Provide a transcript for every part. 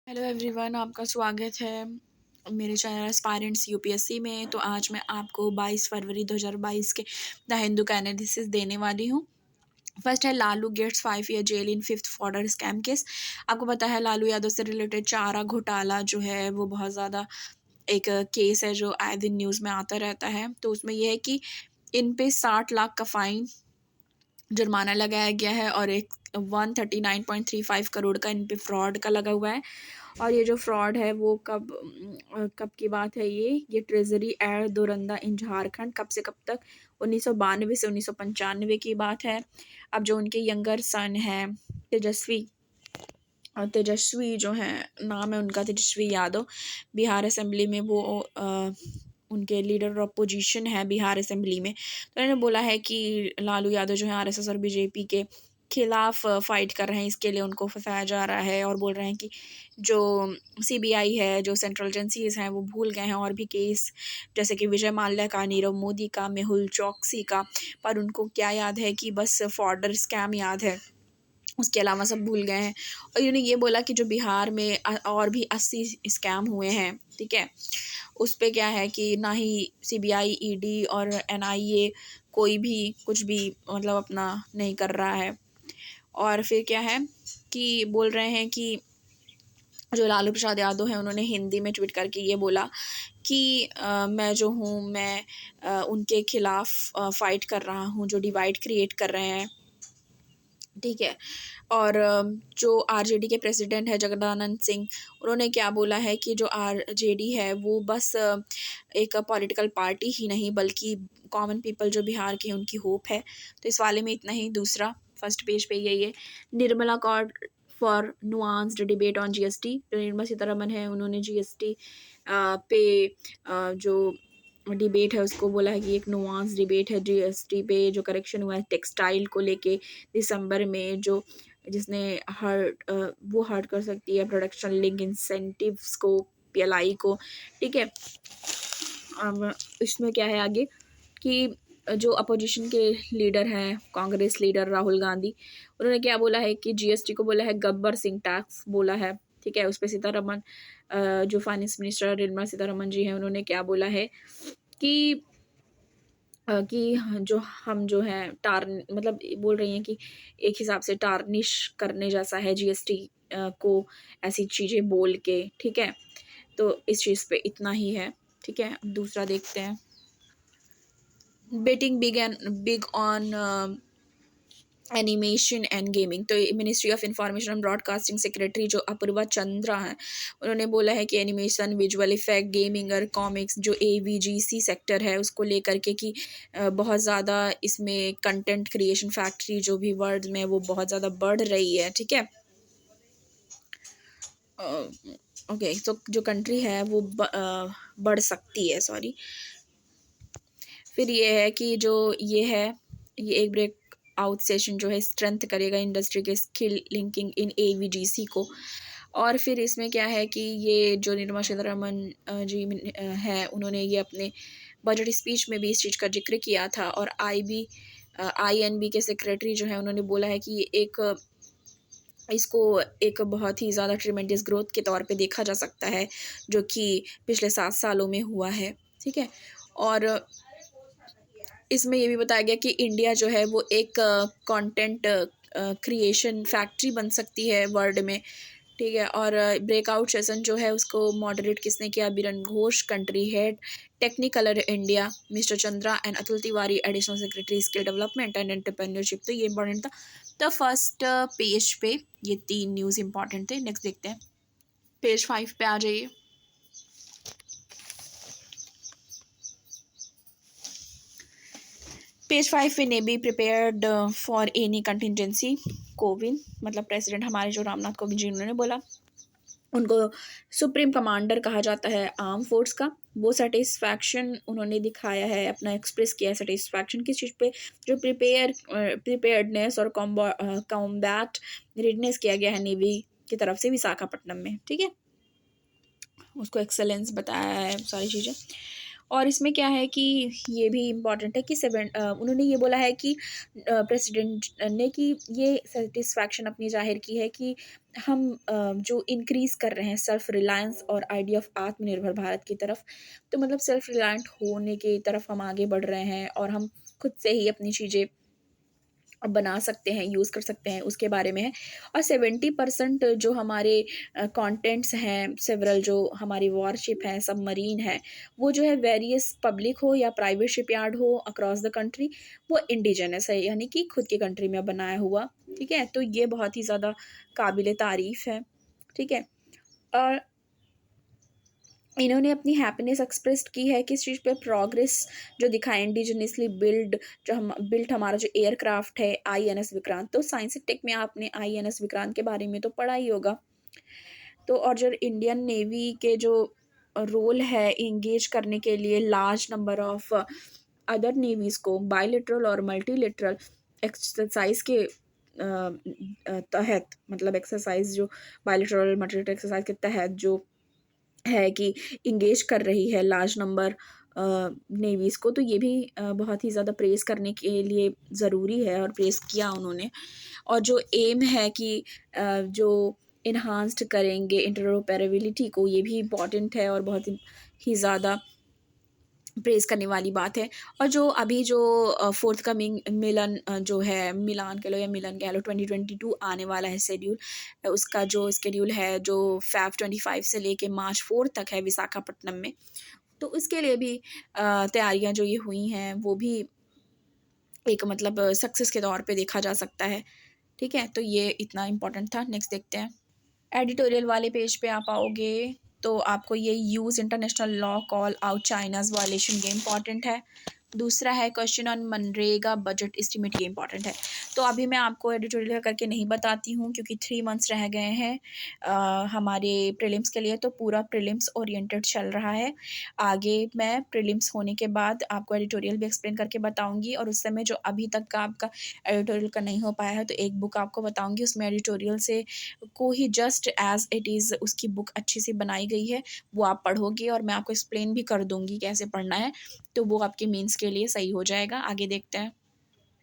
Hello everyone, आपका स्वागत है मेरे चैनल एस्पायरेंट्स यूपीएससी में। तो आज मैं आपको 22 फरवरी 2022 के द हिंदू का एनालिसिस देने वाली हूँ। फर्स्ट है, Lalu gets 5 year jail in fifth fodder scam case. आपको पता है लालू यादव से रिलेटेड चारा घोटाला जो है वो बहुत ज़्यादा एक केस है जो आए दिन न्यूज़ में आता रहता है। तो उसमें यह है कि इन पे 60 लाख का फाइन जुर्माना लगाया गया है और एक 139.35 करोड़ का इन पे फ्रॉड का लगा हुआ है। और ये जो फ्रॉड है वो कब की बात है, ये ट्रेजरी एड दोरंदा इन झारखंड कब से कब तक, 1992 से 1995 की बात है। अब जो उनके यंगर सन है तेजस्वी, तेजस्वी जो है, नाम है उनका तेजस्वी यादव, बिहार असेंबली में वो उनके लीडर ऑफ पोजीशन है बिहार असेंबली में। तो उन्होंने बोला है कि लालू यादव जो है आरएसएस और बीजेपी के खिलाफ फाइट कर रहे हैं, इसके लिए उनको फंसाया जा रहा है और बोल रहे हैं कि जो सीबीआई है, जो सेंट्रल एजेंसीज हैं, वो भूल गए हैं और भी केस, जैसे कि विजय माल्या का, नीरव मोदी का, मेहुल चौकसी का, पर उनको क्या याद है कि बस फॉर्डर स्कैम याद है, उसके अलावा सब भूल गए हैं। और इन्होंने ये बोला कि जो बिहार में और भी 80 स्कैम हुए हैं, ठीक है, उस पे क्या है कि ना ही सीबीआई, ईडी और एनआईए कोई भी कुछ भी मतलब अपना नहीं कर रहा है। और फिर क्या है कि बोल रहे हैं कि जो लालू प्रसाद यादव हैं उन्होंने हिंदी में ट्वीट करके ये बोला कि मैं जो हूँ मैं उनके खिलाफ फाइट कर रहा हूँ जो डिवाइड क्रिएट कर रहे हैं, ठीक है। और जो आरजेडी के प्रेसिडेंट है जगदानंद सिंह, उन्होंने क्या बोला है कि जो आरजेडी है वो बस एक पॉलिटिकल पार्टी ही नहीं बल्कि कॉमन पीपल जो बिहार के हैं उनकी होप है। तो इस वाले में इतना ही। दूसरा फर्स्ट पेज पे यही है, Nirmala call for nuanced debate on GST. जो निर्मला सीतारमन है उन्होंने जीएसटी पे जो डिबेट है उसको बोला है कि एक नुआंस डिबेट है जीएसटी पे जो करेक्शन हुआ है टेक्सटाइल को लेके दिसंबर में, जो जिसने वो हर्ट कर सकती है प्रोडक्शन लिंक इंसेंटिव्स को, पीएलआई को, ठीक है। अब इसमें क्या है आगे कि जो अपोजिशन के लीडर हैं, कांग्रेस लीडर राहुल गांधी, उन्होंने क्या बोला है कि जीएसटी को बोला है गब्बर सिंह टैक्स बोला है, ठीक है। उस पर सीतारमन, जो फाइनेंस मिनिस्टर निर्मला सीतारमन जी हैं, उन्होंने क्या बोला है कि जो हम जो हैं मतलब बोल रही हैं कि एक हिसाब से टार्निश करने जैसा है जीएसटी को, ऐसी चीज़ें बोल के, ठीक है। तो इस चीज़ पे इतना ही है, ठीक है। अब दूसरा देखते हैं, betting big on animation and gaming. तो ministry of information and broadcasting secretary जो अपूर्वा चंद्रा हैं, उन्होंने बोला है कि एनिमेशन, विजुअल इफेक्ट, गेमिंग और कॉमिक्स जो एवीजीसी सेक्टर है उसको लेकर के कि बहुत ज़्यादा इसमें कंटेंट क्रिएशन फैक्ट्री जो भी वर्ल्ड में वो बहुत ज़्यादा बढ़ रही है, ठीक है। ओके, तो जो कंट्री है वो बढ़ सकती है, सॉरी। फिर ये है कि जो ये है, ये एक ब्रेक आउट सेशन जो है स्ट्रेंथ करेगा इंडस्ट्री के स्किल लिंकिंग इन एवीजीसी को। और फिर इसमें क्या है कि ये जो निर्मला सीतारमन जी हैं, उन्होंने ये अपने बजट स्पीच में भी इस चीज़ का जिक्र किया था। और आईएनबी के सेक्रेटरी जो है उन्होंने बोला है कि ये इसको एक बहुत ही ज़्यादा ट्रिमेंडस ग्रोथ के तौर पे देखा जा सकता है जो कि पिछले 7 सालों में हुआ है, ठीक है। और इसमें ये भी बताया गया कि इंडिया जो है वो एक कंटेंट क्रिएशन फैक्ट्री बन सकती है वर्ल्ड में, ठीक है। और ब्रेकआउट सेशन जो है उसको मॉडरेट किसने किया, Biren Ghosh, country head Technicolor India mister Chandra and Atul Tiwari, additional secretary skill development and entrepreneurship. तो ये इंपॉर्टेंट था। तो फर्स्ट पेज पे ये 3 न्यूज़ इंपॉर्टेंट थे। नेक्स्ट देखते हैं, पेज 5 पे आ जाइए। पेज 5 पे, ने be prepared for any contingency, Kovind मतलब प्रेसिडेंट हमारे जो रामनाथ कोविंद जी, उन्होंने बोला उनको सुप्रीम कमांडर कहा जाता है आर्म फोर्स का। वो सेटिस्फैक्शन उन्होंने दिखाया है, अपना एक्सप्रेस किया है सेटिस्फैक्शन किस चीज़ पे, जो प्रिपेयर्डनेस और कॉम्बैट रेडनेस किया गया है नेवी की तरफ से विशाखापट्टनम में, ठीक है। उसको एक्सेलेंस बताया है सारी चीज़ें। और इसमें क्या है कि ये भी इम्पॉर्टेंट है कि उन्होंने ये बोला है कि प्रेसिडेंट ने कि ये सेटिस्फैक्शन अपनी ज़ाहिर की है कि हम जो इंक्रीज़ कर रहे हैं सेल्फ रिलायंस और आइडिया ऑफ आत्मनिर्भर भारत की तरफ, तो मतलब सेल्फ रिलायंट होने की तरफ हम आगे बढ़ रहे हैं और हम खुद से ही अपनी चीज़ें बना सकते हैं, यूज़ कर सकते हैं, उसके बारे में है। और 70% जो हमारे कंटेंट्स हैं, सेवरल जो हमारी वॉरशिप है, सबमरीन है, वो जो है वेरियस पब्लिक हो या प्राइवेट शिपयार्ड हो अक्रॉस द कंट्री, वो इंडिजिनस है, यानी कि खुद की कंट्री में बनाया हुआ। ठीक है, तो ये बहुत ही ज़्यादा काबिल तारीफ़ है। ठीक है, और इन्होंने अपनी हैप्पीनेस एक्सप्रेस की है किस चीज़ पे, प्रोग्रेस जो दिखाए इंडिजिनियसली बिल्ड, जो हम बिल्ट हमारा जो एयरक्राफ्ट है आईएनएस विक्रांत। तो साइंस टेक में आपने आईएनएस विक्रांत के बारे में तो पढ़ा ही होगा। तो और जो इंडियन नेवी के जो रोल है इंगेज करने के लिए large number of other navies को बायलैटरल और मल्टीलैटरल एक्सरसाइज के तहत, मतलब एक्सरसाइज जो बायलैटरल मल्टीलैटरल एक्सरसाइज के तहत जो है कि इंगेज कर रही है लार्ज नंबर नेवीज़ को, तो ये भी बहुत ही ज़्यादा प्रेज़ करने के लिए ज़रूरी है और प्रेज़ किया उन्होंने। और जो एम है कि जो इन्हांस्ड करेंगे इंटरऑपरेबिलिटी को, ये भी इम्पॉर्टेंट है और बहुत ही ज़्यादा प्रेज़ करने वाली बात है। और जो अभी जो फोर्थ कमिंग मिलन जो है, मिलान कह लो या मिलन कह लो, 2022 आने वाला है शेड्यूल, उसका जो शेड्यूल है जो फ़ेब 25 से लेके मार्च 4 तक है विशाखापट्टनम में, तो उसके लिए भी तैयारियां जो ये हुई हैं वो भी एक मतलब सक्सेस के तौर पे देखा जा सकता है। ठीक है, तो ये इतना इम्पोर्टेंट था। नेक्स्ट देखते हैं। एडिटोरियल वाले पेज पे आप आओगे तो आपको ये use international law call out China's violation, ये इंपॉर्टेंट है। दूसरा है question on MNREGA budget estimate, ये इंपॉर्टेंट है। तो अभी मैं आपको एडिटोरियल करके नहीं बताती हूँ क्योंकि 3 मंथ्स रह गए हैं हमारे प्रीलिम्स के लिए, तो पूरा प्रीलिम्स ओरिएंटेड चल रहा है। आगे मैं प्रीलिम्स होने के बाद आपको एडिटोरियल भी एक्सप्लेन करके बताऊँगी, और उस समय जो अभी तक का आपका एडिटोरियल का नहीं हो पाया है तो एक बुक आपको बताऊँगी, उसमें एडिटोरियल से को ही जस्ट एज़ इट इज़ उसकी बुक अच्छी सी बनाई गई है, वो आप पढ़ोगे और मैं आपको एक्सप्लेन भी कर दूँगी कैसे पढ़ना है, तो वो आपके मेंस के लिए सही हो जाएगा। आगे देखते हैं।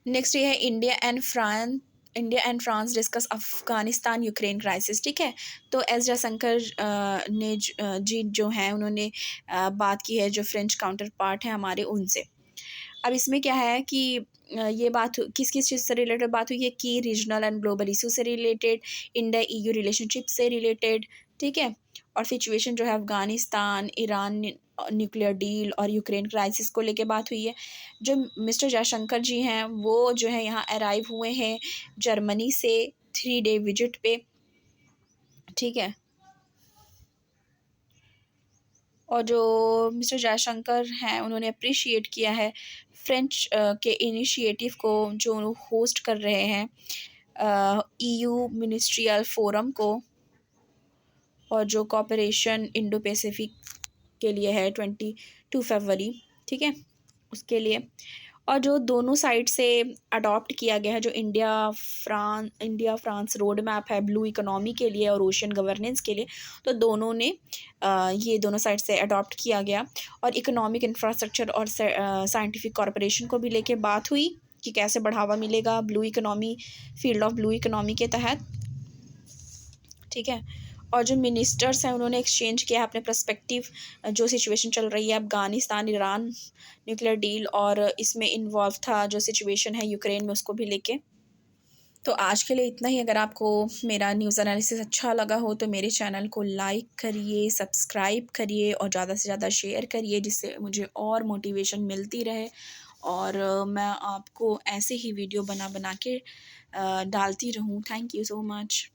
नेक्स्ट ये है India and France discuss Afghanistan Ukraine crisis. ठीक है, तो एस जयशंकर जी जो हैं उन्होंने बात की है जो फ्रेंच काउंटर पार्ट है हमारे उनसे। अब इसमें क्या है कि ये बात किस किस चीज़ से रिलेटेड बात हुई है कि रीजनल एंड ग्लोबल इशू से रिलेटेड, इंडिया ईयू रिलेशनशिप से रिलेटेड। ठीक है, और सिचुएशन जो है अफ़गानिस्तान, ईरान न्यूक्लियर डील और यूक्रेन क्राइसिस को लेके बात हुई है। जो मिस्टर जयशंकर जी हैं वो जो है यहाँ अराइव हुए हैं जर्मनी से 3 डे विजिट पे। ठीक है, और जो मिस्टर जयशंकर हैं उन्होंने अप्रिशिएट किया है फ्रेंच के इनिशिएटिव को जो होस्ट कर रहे हैं ईयू मिनिस्ट्रियल फोरम को, और जो कॉपरेशन इंडो पैसिफिक के लिए है 22 फरवरी। ठीक है, उसके लिए। और जो दोनों साइड से अडॉप्ट किया गया है जो इंडिया फ्रांस रोड मैप है ब्लू इकोनॉमी के लिए और ओशन गवर्नेंस के लिए, तो दोनों ने ये दोनों साइड से अडॉप्ट किया गया। और इकोनॉमिक इंफ्रास्ट्रक्चर और साइंटिफिक कॉरपोरेशन को भी लेके बात हुई कि कैसे बढ़ावा मिलेगा blue economy, field of blue economy के तहत। ठीक है, और जो मिनिस्टर्स हैं उन्होंने एक्सचेंज किया है अपने पर्सपेक्टिव, जो सिचुएशन चल रही है अफ़गानिस्तान ईरान न्यूक्लियर डील, और इसमें इन्वॉल्व था जो सिचुएशन है यूक्रेन में उसको भी लेके। तो आज के लिए इतना ही। अगर आपको मेरा न्यूज़ एनालिसिस अच्छा लगा हो तो मेरे चैनल को लाइक करिए, सब्सक्राइब करिए और ज़्यादा से ज़्यादा शेयर करिए, जिससे मुझे और मोटिवेशन मिलती रहे और मैं आपको ऐसे ही वीडियो बना बना के डालती रहूँ। Thank you so much.